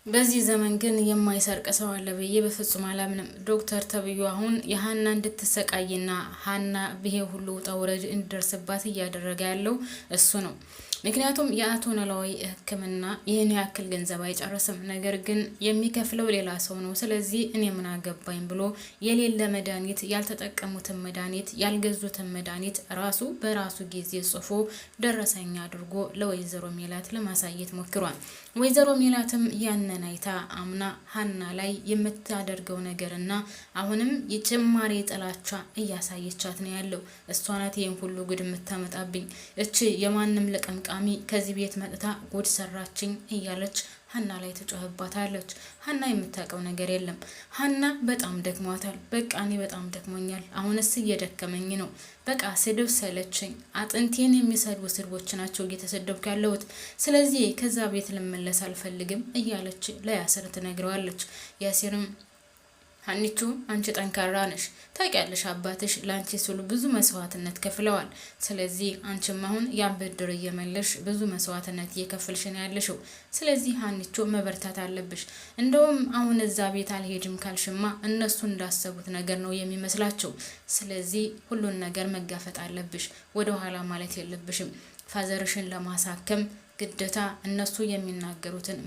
በዚህ ዘመን ግን የማይሰርቅ ሰው አለ ብዬ በፍጹም አላምንም። ዶክተር ተብዩ አሁን የሀና እንድትሰቃይና ሀና ይሄ ሁሉ ውጣ ውረድ እንዲደርስባት እያደረገ ያለው እሱ ነው። ምክንያቱም የአቶ ኖላዊ ሕክምና ይህን ያክል ገንዘብ አይጨርስም። ነገር ግን የሚከፍለው ሌላ ሰው ነው። ስለዚህ እኔ ምን አገባኝ ብሎ የሌለ መድኃኒት፣ ያልተጠቀሙትን መድኃኒት፣ ያልገዙትን መድኃኒት ራሱ በራሱ ጊዜ ጽፎ ደረሰኛ አድርጎ ለወይዘሮ ሜላት ለማሳየት ሞክሯል። ወይዘሮ ሜላትም ያንን አይታ አምና ሀና ላይ የምታደርገው ነገርና አሁንም የጭማሪ ጥላቻ እያሳየቻት ነው ያለው። እሷ ናት ይህን ሁሉ ጉድ የምታመጣብኝ፣ እቺ የማንም ለቀምቃሚ ከዚህ ቤት መጥታ ጉድ ሰራችኝ እያለች ሀና ላይ ትጮህባታለች። ሀና የምታውቀው ነገር የለም። ሀና በጣም ደክሟታል። በቃ እኔ በጣም ደክሞኛል፣ አሁንስ እየደከመኝ ነው። በቃ ስድብ ሰለችኝ፣ አጥንቴን የሚሰድቡ ስድቦች ናቸው እየተሰደብኩ ያለሁት። ስለዚህ ከዛ ቤት ልመለስ አልፈልግም እያለች ለያሲር ትነግረዋለች። ያሲርም ሀኒቹ አንቺ ጠንካራ ነሽ፣ ታውቂያለሽ አባትሽ ላንቺ ሲሉ ብዙ መስዋዕትነት ከፍለዋል። ስለዚህ አንቺም አሁን ያን ብድር እየመለሽ ብዙ መስዋዕትነት እየከፈልሽ ነው ያለሽው። ስለዚህ ሀኒቹ መበርታት አለብሽ። እንደውም አሁን እዛ ቤት አልሄድም ካልሽማ እነሱ እንዳሰቡት ነገር ነው የሚመስላቸው። ስለዚህ ሁሉን ነገር መጋፈጥ አለብሽ፣ ወደ ኋላ ማለት የለብሽም። ፋዘርሽን ለማሳከም ግዴታ እነሱ የሚናገሩትን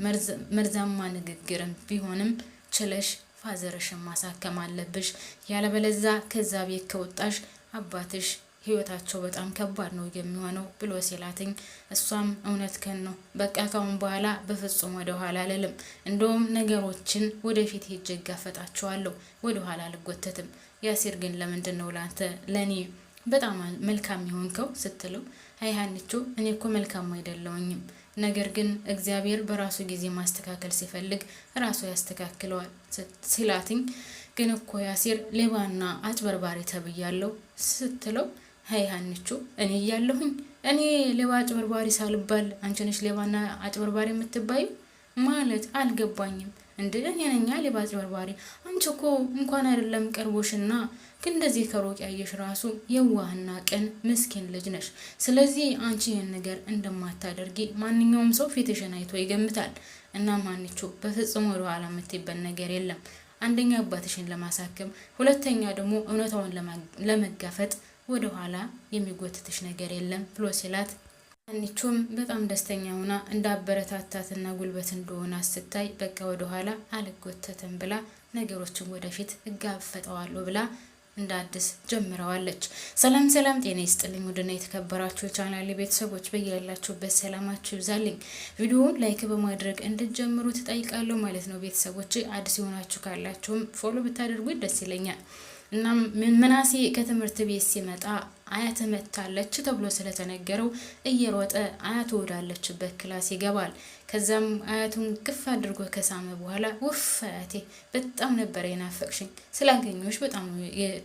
መርዛማ ንግግርም ቢሆንም ችለሽ ፋዘርሽን ማሳከም አለብሽ። ያለበለዛ ከዛ ቤት ከወጣሽ አባትሽ ህይወታቸው በጣም ከባድ ነው የሚሆነው ብሎ ሲላትኝ እሷም እውነት ከን ነው፣ በቃ ካሁን በኋላ በፍጹም ወደ ኋላ አልልም። እንደውም ነገሮችን ወደፊት ሄጄ እጋፈጣቸዋለሁ፣ ወደ ኋላ አልጎተትም። ያሲር ግን ለምንድን ነው ላንተ ለኔ በጣም መልካም የሆንከው ስትለው፣ አይ ሀኒቹ እኔ እኮ መልካም አይደለሁኝም፣ ነገር ግን እግዚአብሔር በራሱ ጊዜ ማስተካከል ሲፈልግ ራሱ ያስተካክለዋል ሲላትኝ፣ ግን እኮ ያሲር ሌባና አጭበርባሪ ተብያለሁ ስትለው፣ አይ ሀኒቹ እኔ እያለሁኝ እኔ ሌባ አጭበርባሪ ሳልባል አንቺ ነሽ ሌባና አጭበርባሪ የምትባዩ ማለት አልገባኝም። እንዴ እኔ ነኝ ሌባ አጭበርባሪ? አንቺ እኮ እንኳን አይደለም ቀርቦሽና ግን እንደዚህ ከሩቅ ያየሽ ራሱ የዋህና ቅን ምስኪን ልጅ ነሽ። ስለዚህ አንቺ ይህን ነገር እንደማታደርጊ ማንኛውም ሰው ፊትሽን አይቶ ይገምታል። እና ሀኒቹ በፍጹም ወደ ኋላ የምትይበት ነገር የለም። አንደኛ አባትሽን ለማሳከም፣ ሁለተኛ ደግሞ እውነታውን ለመጋፈጥ ወደ ኋላ የሚጎትትሽ ነገር የለም ብሎ ሲላት፣ ሀኒቹም በጣም ደስተኛ ሆና እንዳበረታታትና ጉልበት እንደሆነ ስታይ በቃ ወደ ኋላ አልጎተትም ብላ ነገሮችን ወደፊት እጋፈጠዋለሁ ብላ እንደ አዲስ ጀምረዋለች። ሰላም ሰላም፣ ጤና ይስጥልኝ ውድና የተከበራችሁ ቻናሌ ቤተሰቦች በያላችሁበት ሰላማችሁ ይብዛልኝ። ቪዲዮውን ላይክ በማድረግ እንድትጀምሩ ትጠይቃለሁ ማለት ነው። ቤተሰቦች አዲስ የሆናችሁ ካላችሁም ፎሎ ብታደርጉ ደስ ይለኛል። እናም ምናሴ ከትምህርት ቤት ሲመጣ አያት መታለች ተብሎ ስለተነገረው እየሮጠ አያቱ ወዳለችበት ክላስ ይገባል። ከዛም አያቱን ቅፍ አድርጎ ከሳመ በኋላ ውፍ አያቴ በጣም ነበር የናፈቅሽኝ፣ ስላገኘሁሽ በጣም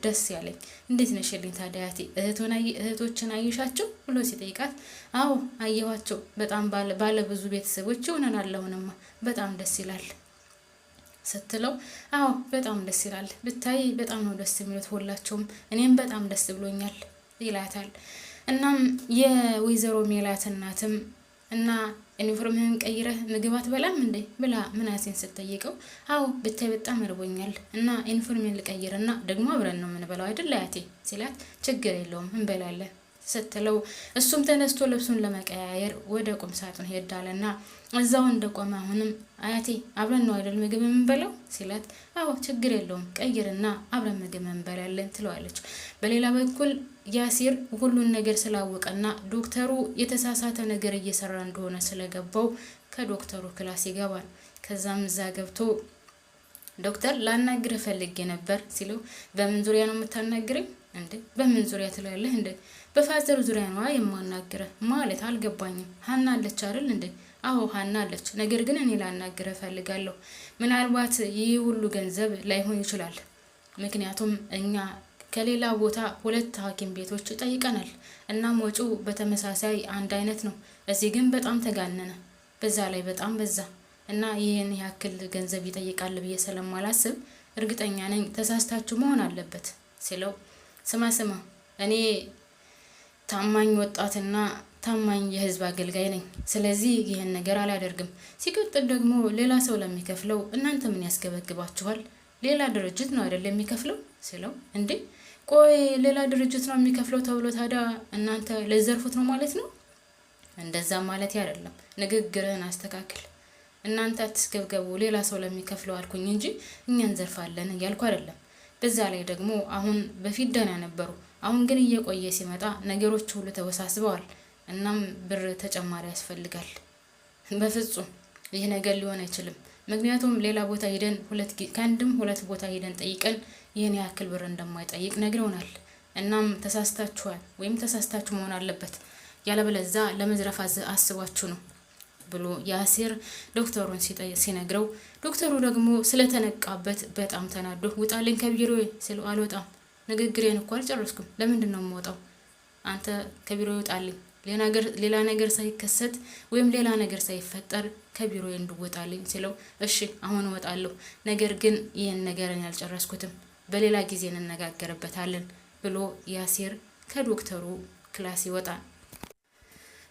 ደስ ያለኝ፣ እንዴት ነሽልኝ ታዲያ አያቴ እህቶችን አየሻቸው ብሎ ሲጠይቃት፣ አዎ አየኋቸው፣ በጣም ባለ ብዙ ቤተሰቦች ይሆነናል፣ አሁንማ በጣም ደስ ይላል ስትለው፣ አዎ በጣም ደስ ይላል፣ ብታይ በጣም ነው ደስ የሚሉት ሁላቸውም፣ እኔም በጣም ደስ ብሎኛል ይላታል። እናም የወይዘሮ ሜላት እናትም እና ዩኒፎርምህን ቀይረህ ምግብ አትበላም እንዴ ብላ ምናሴን ስትጠይቀው፣ አዎ ብታይ በጣም እርቦኛል እና ዩኒፎርሜን ልቀይርና ደግሞ አብረን ነው የምንበላው አይደል አያቴ ሲላት፣ ችግር የለውም እንበላለን ስትለው፣ እሱም ተነስቶ ልብሱን ለመቀያየር ወደ ቁም ሳጥን ሄዳለና እዛው እንደቆመ አሁንም አያቴ አብረን ነው አይደል ምግብ የምንበላው ሲላት፣ አዎ ችግር የለውም ቀይርና አብረን ምግብ እንበላለን ትለዋለች። በሌላ በኩል ያሲር ሁሉን ነገር ስላወቀና ዶክተሩ የተሳሳተ ነገር እየሰራ እንደሆነ ስለገባው ከዶክተሩ ክላስ ይገባል። ከዛም እዛ ገብቶ ዶክተር ላናግርህ ፈልጌ ነበር ሲለው፣ በምን ዙሪያ ነው የምታናግረኝ እንዴ? በምን ዙሪያ ትላለህ እንዴ? በፋዘር ዙሪያ ነው የማናግረህ ማለት አልገባኝም። ሀና አለች አይደል እንዴ? አዎ ሀና አለች፣ ነገር ግን እኔ ላናግርህ ፈልጋለሁ። ምናልባት ይህ ሁሉ ገንዘብ ላይሆን ይችላል፣ ምክንያቱም እኛ ከሌላ ቦታ 2 ሐኪም ቤቶች ጠይቀናል እና ወጪው በተመሳሳይ አንድ አይነት ነው። እዚህ ግን በጣም ተጋነነ፣ በዛ ላይ በጣም በዛ እና ይህን ያክል ገንዘብ ይጠይቃል ብዬ ስለማላስብ እርግጠኛ ነኝ ተሳስታችሁ መሆን አለበት ሲለው፣ ስማ እኔ ታማኝ ወጣትና ታማኝ የህዝብ አገልጋይ ነኝ። ስለዚህ ይህን ነገር አላደርግም። ሲቀጥል ደግሞ ሌላ ሰው ለሚከፍለው እናንተ ምን ያስገበግባችኋል? ሌላ ድርጅት ነው አይደል የሚከፍለው ስለው፣ እንዴ ቆይ ሌላ ድርጅት ነው የሚከፍለው ተብሎ ታዲያ እናንተ ለዘርፉት ነው ማለት ነው? እንደዛ ማለት አይደለም። ንግግርህን አስተካክል። እናንተ አትስገብገቡ፣ ሌላ ሰው ለሚከፍለው አልኩኝ እንጂ እኛ እንዘርፋለን እያልኩ አይደለም። በዛ ላይ ደግሞ አሁን በፊት ደህና ነበሩ። አሁን ግን እየቆየ ሲመጣ ነገሮች ሁሉ ተወሳስበዋል። እናም ብር ተጨማሪ ያስፈልጋል። በፍጹም ይህ ነገር ሊሆን አይችልም። ምክንያቱም ሌላ ቦታ ሄደን ከአንድም ሁለት ቦታ ሄደን ጠይቀን ይህን ያክል ብር እንደማይጠይቅ ነግረውናል። እናም ተሳስታችኋል ወይም ተሳስታችሁ መሆን አለበት፣ ያለበለዛ ለመዝረፍ አስባችሁ ነው ብሎ ያሲር ዶክተሩን ሲነግረው፣ ዶክተሩ ደግሞ ስለተነቃበት በጣም ተናዶ ውጣልኝ ከቢሮ ሲለው፣ አልወጣም፣ ንግግሬን እኮ አልጨረስኩም፣ ለምንድን ነው የምወጣው? አንተ ከቢሮ ይወጣልኝ፣ ሌላ ነገር ሳይከሰት ወይም ሌላ ነገር ሳይፈጠር ከቢሮ እንድወጣልኝ ሲለው፣ እሺ አሁን እወጣለሁ፣ ነገር ግን ይህን ነገርን ያልጨረስኩትም በሌላ ጊዜ እንነጋገርበታለን ብሎ ያሲር ከዶክተሩ ክላስ ይወጣል።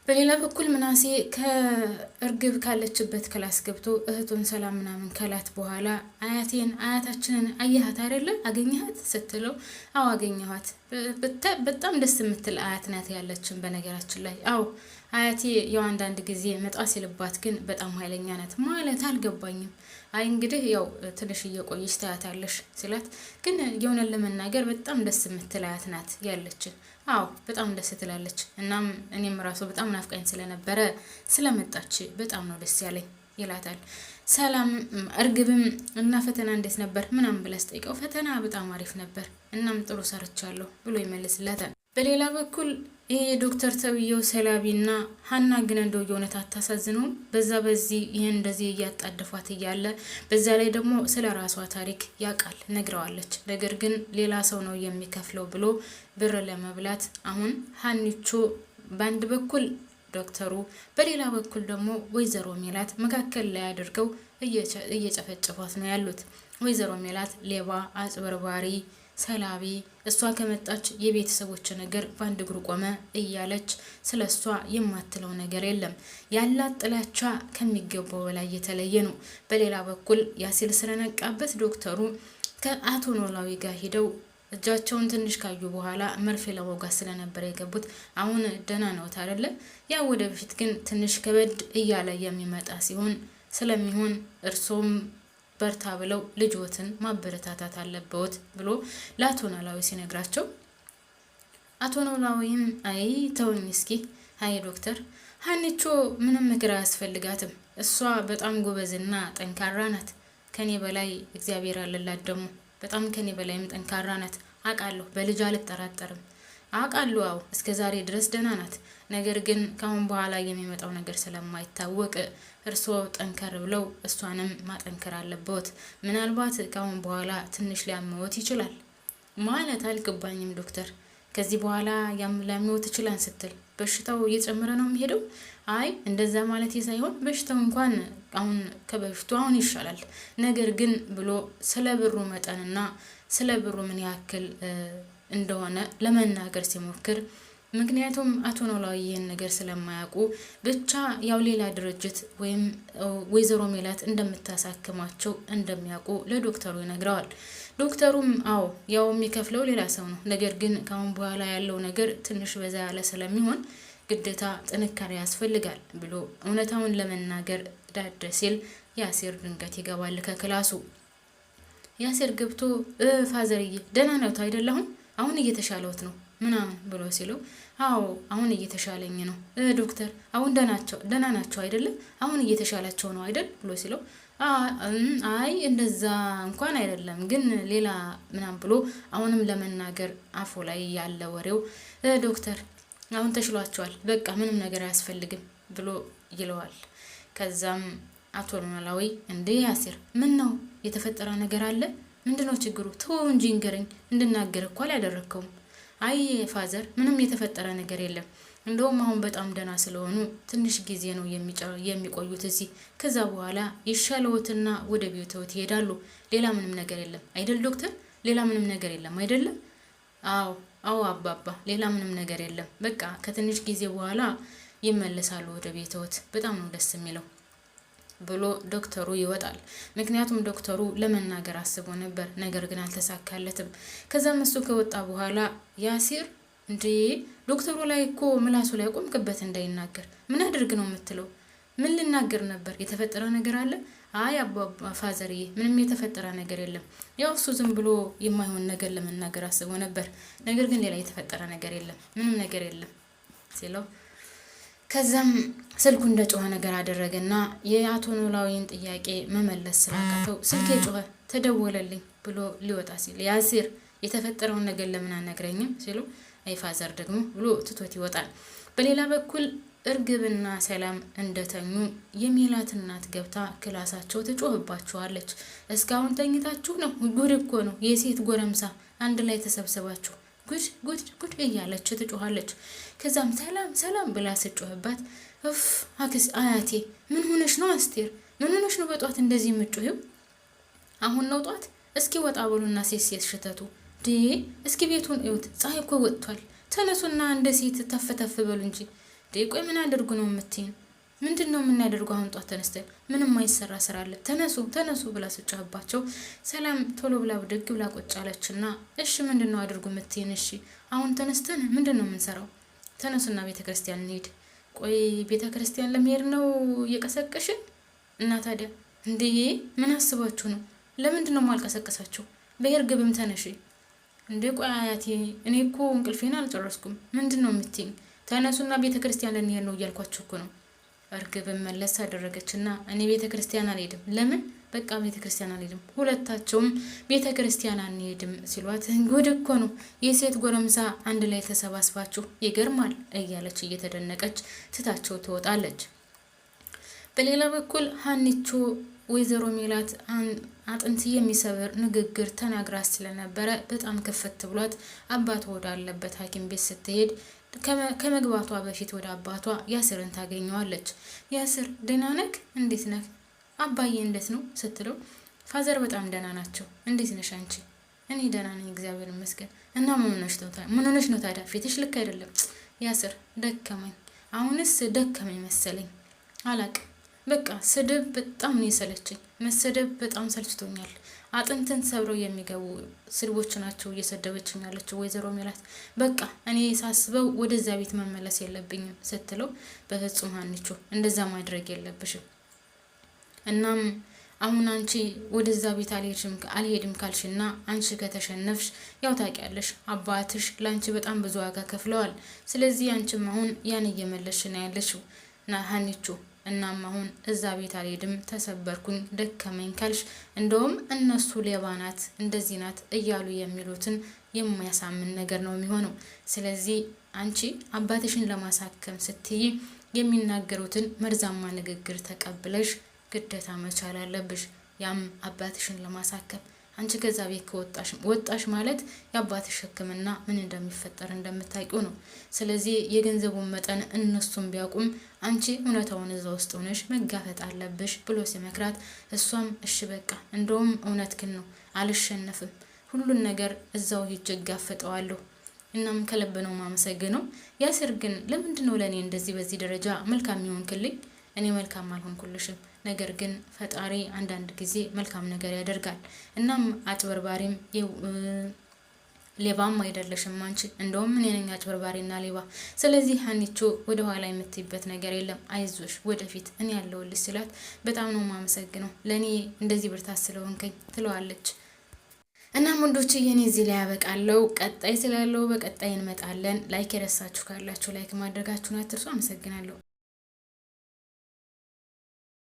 በሌላ በኩል ምናሴ ከእርግብ ካለችበት ክላስ ገብቶ እህቱን ሰላም ምናምን ከላት በኋላ አያታችንን አየሃት አይደለ? አገኘሃት ስትለው፣ አዎ አገኘኋት፣ በጣም ደስ የምትል አያት ናት ያለችን። በነገራችን ላይ አዎ አያቴ ያው አንዳንድ ጊዜ መጣ ሲልባት ግን በጣም ኃይለኛ ናት። ማለት አልገባኝም። አይ እንግዲህ ያው ትንሽ እየቆየች ታያታለሽ ሲላት፣ ግን የሆነን ለመናገር በጣም ደስ የምትል አያት ናት ያለችን። አዎ በጣም ደስ ትላለች። እናም እኔም ራሱ በጣም ናፍቃኝ ስለነበረ ስለመጣች በጣም ነው ደስ ያለኝ ይላታል። ሰላም እርግብም እና ፈተና እንዴት ነበር ምናምን ብላ ስጠይቀው፣ ፈተና በጣም አሪፍ ነበር፣ እናም ጥሩ ሰርቻለሁ ብሎ ይመልስላታል። በሌላ በኩል ይሄ ዶክተር ተብዬው ሰላቢና ሀና ግን እንደው የሆነት አታሳዝነውም? በዚህ ይሄን እንደዚህ እያጣደፏት እያለ በዛ ላይ ደግሞ ስለ ራሷ ታሪክ ያውቃል፣ ነግረዋለች። ነገር ግን ሌላ ሰው ነው የሚከፍለው ብሎ ብር ለመብላት አሁን ሀኒቾ በአንድ በኩል ዶክተሩ፣ በሌላ በኩል ደግሞ ወይዘሮ ሜላት መካከል ላይ አድርገው እየጨፈጨፏት ነው ያሉት። ወይዘሮ ሜላት ሌባ፣ አጭበርባሪ፣ ሰላቢ፣ እሷ ከመጣች የቤተሰቦች ነገር በአንድ እግሩ ቆመ እያለች ስለ እሷ የማትለው ነገር የለም። ያላት ጥላቻ ከሚገባው በላይ የተለየ ነው። በሌላ በኩል ያሲል ስለነቃበት ዶክተሩ ከአቶ ኖላዊ ጋር ሂደው እጃቸውን ትንሽ ካዩ በኋላ መርፌ ለመውጋት ስለነበረ የገቡት አሁን ደህና ነዎት አይደለ? ያው ወደ በፊት ግን ትንሽ ከበድ እያለ የሚመጣ ሲሆን ስለሚሆን እርሶም በርታ ብለው ልጆትን ማበረታታት አለበት ብሎ ለአቶ ኖላዊ ሲነግራቸው፣ አቶ ኖላዊም አይ ተውኝ እስኪ፣ አይ ዶክተር ሀኒቾ ምንም ምክር አያስፈልጋትም፣ እሷ በጣም ጎበዝና ጠንካራ ናት። ከኔ በላይ እግዚአብሔር አለላት፣ ደግሞ በጣም ከኔ በላይም ጠንካራ ናት። አውቃለሁ፣ በልጅ አልጠራጠርም። አውቃለሁ፣ አዎ እስከ ዛሬ ድረስ ደህና ናት። ነገር ግን ካሁን በኋላ የሚመጣው ነገር ስለማይታወቅ እርስዎ ጠንከር ብለው እሷንም ማጠንከር አለበት። ምናልባት ካሁን በኋላ ትንሽ ሊያመዎት ይችላል። ማለት አልገባኝም ዶክተር፣ ከዚህ በኋላ ሊያመዎት ይችላል ስትል በሽታው እየጨመረ ነው የሚሄደው? አይ እንደዛ ማለት ሳይሆን በሽታው እንኳን አሁን ከበፊቱ አሁን ይሻላል። ነገር ግን ብሎ ስለ ብሩ መጠንና ስለ ብሩ ምን ያክል እንደሆነ ለመናገር ሲሞክር፣ ምክንያቱም አቶ ኖላዊ ይህን ነገር ስለማያውቁ ብቻ ያው ሌላ ድርጅት ወይም ወይዘሮ ሜላት እንደምታሳክማቸው እንደሚያውቁ ለዶክተሩ ይነግረዋል። ዶክተሩም አዎ ያው የሚከፍለው ሌላ ሰው ነው፣ ነገር ግን ካሁን በኋላ ያለው ነገር ትንሽ በዛ ያለ ስለሚሆን ግዴታ ጥንካሬ ያስፈልጋል ብሎ እውነታውን ለመናገር ዳደ ሲል ያሲር ድንገት ይገባል ከክላሱ። ያሲር ገብቶ ፋዘርዬ ደህና ነዎት አይደል? አሁን እየተሻለዎት ነው ምናምን ብሎ ሲለው፣ አዎ አሁን እየተሻለኝ ነው ዶክተር፣ አሁን ደህና ናቸው አይደለም? አሁን እየተሻላቸው ነው አይደል ብሎ ሲለው፣ አይ እንደዛ እንኳን አይደለም ግን ሌላ ምናምን ብሎ አሁንም ለመናገር አፉ ላይ ያለ ወሬው፣ ዶክተር አሁን ተሽሏቸዋል፣ በቃ ምንም ነገር አያስፈልግም ብሎ ይለዋል። ከዛም አቶ ኖላዊ እንዴ ያሲር ምን ነው የተፈጠረ ነገር አለ? ምንድነው ችግሩ? ተው እንጂ ንገረኝ፣ እንድናገር እኮ አላደረከውም። አይ ፋዘር ምንም የተፈጠረ ነገር የለም፣ እንደውም አሁን በጣም ደህና ስለሆኑ ትንሽ ጊዜ ነው የሚቆዩት እዚህ። ከዛ በኋላ ይሻለዎትና ወደ ቤትዎት ይሄዳሉ። ሌላ ምንም ነገር የለም አይደል ዶክተር? ሌላ ምንም ነገር የለም አይደለም? አዎ አዎ አባባ፣ ሌላ ምንም ነገር የለም። በቃ ከትንሽ ጊዜ በኋላ ይመለሳሉ ወደ ቤተወት። በጣም ነው ደስ የሚለው ብሎ ዶክተሩ ይወጣል። ምክንያቱም ዶክተሩ ለመናገር አስቦ ነበር፣ ነገር ግን አልተሳካለትም። ከዛም እሱ ከወጣ በኋላ ያሲር እንዴ ዶክተሩ ላይ እኮ ምላሱ ላይ ቆምክበት እንዳይናገር፣ ምን አድርግ ነው የምትለው? ምን ልናገር ነበር? የተፈጠረ ነገር አለ? አይ አባባ ፋዘርዬ፣ ምንም የተፈጠረ ነገር የለም። ያው እሱ ዝም ብሎ የማይሆን ነገር ለመናገር አስቦ ነበር፣ ነገር ግን ሌላ የተፈጠረ ነገር የለም፣ ምንም ነገር የለም ሲለው ከዛም ስልኩ እንደ ጮኸ ነገር አደረገና የአቶ ኖላዊን ጥያቄ መመለስ ስላቃተው ስልኬ ጮኸ ተደወለልኝ ብሎ ሊወጣ ሲል ያሲር የተፈጠረውን ነገር ለምን አነግረኝም ሲሉ አይ ፋዘር ደግሞ ብሎ ትቶት ይወጣል። በሌላ በኩል እርግብና ሰላም እንደተኙ የሜላት እናት ገብታ ክላሳቸው ትጮህባቸዋለች። እስካሁን ተኝታችሁ ነው? ጉድ እኮ ነው፣ የሴት ጎረምሳ አንድ ላይ ተሰብስባችሁ ጉድ ጉድ ጉድ እያለች ትጮሃለች። ከዛም ሰላም ሰላም ብላ ስጮህባት እፍ አያቴ ምን ሆነሽ ነው አስቴር? ምን ሆነሽ ነው በጧት እንደዚህ የምትጮሂው? አሁን ነው ጧት? እስኪ ወጣ በሉና ሴት ሽተቱ ዲ እስኪ ቤቱን እዩት፣ ፀሐይ እኮ ወጥቷል። ተነሱና እንደ ሴት ተፈተፍ በሉ እንጂ ቆይ ምን አድርጉ ነው የምትይኝ? ምንድነው የምናደርገው? አሁን ጧት ተነስተን ምንም ማይሰራ ስራ አለ፣ ተነሱ ተነሱ ብላ ስጫባቸው ሰላም ቶሎ ብላ ብድግ ብላ ቁጭ አለችና እሺ ምንድነው አድርጉ የምትይኝ? እሺ አሁን ተነስተን ምንድነው የምንሰራው? ተነሱና ቤተክርስቲያን እንሂድ። ቆይ ቤተክርስቲያን ለመሄድ ነው እየቀሰቀሽን? እና ታዲያ እንዴ ምን አስባችሁ ነው? ለምንድነው ማልቀሰቀሳችሁ? በእርግብም ተነሺ እንዴ። ቆይ አያቴ እኔ እኮ እንቅልፌን አልጨረስኩም። ምንድነው የምትይኝ? ተነሱና ቤተክርስቲያን ልንሄድ ነው እያልኳችሁ እኮ ነው። እርግብም መለስ አደረገችና እኔ ቤተክርስቲያን አልሄድም። ለምን? በቃ ቤተክርስቲያን አልሄድም። ሁለታቸውም ቤተክርስቲያን አንሄድም ሲሏት ጉድ እኮ ነው፣ የሴት ጎረምሳ አንድ ላይ ተሰባስባችሁ ይገርማል እያለች እየተደነቀች ትታቸው ትወጣለች። በሌላ በኩል ሀኒቾ ወይዘሮ ሜላት አጥንት የሚሰብር ንግግር ተናግራ ስለነበረ በጣም ክፍት ብሏት አባቷ ወዳለበት ሐኪም ቤት ስትሄድ ከመግባቷ በፊት ወደ አባቷ ያስርን ታገኘዋለች። ያስር ደህና ነህ? እንዴት ነህ? አባዬ እንዴት ነው ስትለው ፋዘር በጣም ደህና ናቸው። እንዴት ነሽ አንቺ? እኔ ደህና ነኝ እግዚአብሔር ይመስገን። እና ምን ሆነሽ ነው ታዲያ? ፊትሽ ልክ አይደለም። ያስር ደከመኝ፣ አሁንስ ደከመኝ መሰለኝ፣ አላቅም። በቃ ስድብ በጣም ነው የሰለችኝ። መሰደብ በጣም ሰልችቶኛል። አጥንትን ሰብረው የሚገቡ ስድቦች ናቸው እየሰደበችኝ ያለችው ወይዘሮ ሜላት። በቃ እኔ ሳስበው ወደዛ ቤት መመለስ የለብኝም ስትለው በፍጹም ሀኒቾ እንደዛ ማድረግ የለብሽም። እናም አሁን አንቺ ወደዛ ቤት አልሄድም ካልሽና አንቺ ከተሸነፍሽ ያው ታውቂያለሽ አባትሽ ላንቺ በጣም ብዙ ዋጋ ከፍለዋል። ስለዚህ አንቺም አሁን ያን እየመለስሽ ነው ያለሽው ና ሀኒቾ። እናም አሁን እዛ ቤት አልሄድም ተሰበርኩኝ ደከመኝ ካልሽ እንደውም እነሱ ሌባ ናት እንደዚህ ናት እያሉ የሚሉትን የሚያሳምን ነገር ነው የሚሆነው። ስለዚህ አንቺ አባትሽን ለማሳከም ስትይ የሚናገሩትን መርዛማ ንግግር ተቀብለሽ ግዴታ መቻል አለብሽ። ያም አባትሽን ለማሳከም አንቺ ከዛ ቤት ከወጣሽ ማለት የአባትሽ ሕክምና ምን እንደሚፈጠር እንደምታውቂው ነው። ስለዚህ የገንዘቡን መጠን እነሱም ቢያውቁም አንቺ እውነታውን እዛ ውስጥ ሆነሽ መጋፈጥ አለብሽ ብሎ ሲመክራት እሷም እሺ በቃ እንደውም እውነትህን ነው አልሸነፍም፣ ሁሉን ነገር እዛው ሂጅ እጋፈጠዋለሁ። እናም ከልብ ነው ማመሰግነው። ያስር ግን ለምንድነው ለኔ እንደዚህ በዚህ ደረጃ መልካም ይሆንክልኝ? እኔ መልካም አልሆንኩልሽም፣ ነገር ግን ፈጣሪ አንዳንድ ጊዜ መልካም ነገር ያደርጋል። እናም አጭበርባሪም ሌባም አይደለሽም አንቺ፣ እንደውም እኔ ነኝ አጭበርባሪና ሌባ። ስለዚህ ሀኒቾ ወደ ኋላ የምትይበት ነገር የለም፣ አይዞሽ ወደፊት እኔ ያለሁልሽ ሲላት በጣም ነው ማመሰግነው ለኔ እንደዚህ ብርታት ስለሆንከኝ ትለዋለች። እናም ወንዶች የኔ እዚህ ላይ ያበቃለው። ቀጣይ ስላለው በቀጣይ እንመጣለን። ላይክ የረሳችሁ ካላችሁ ላይክ ማድረጋችሁን አትርሱ። አመሰግናለሁ።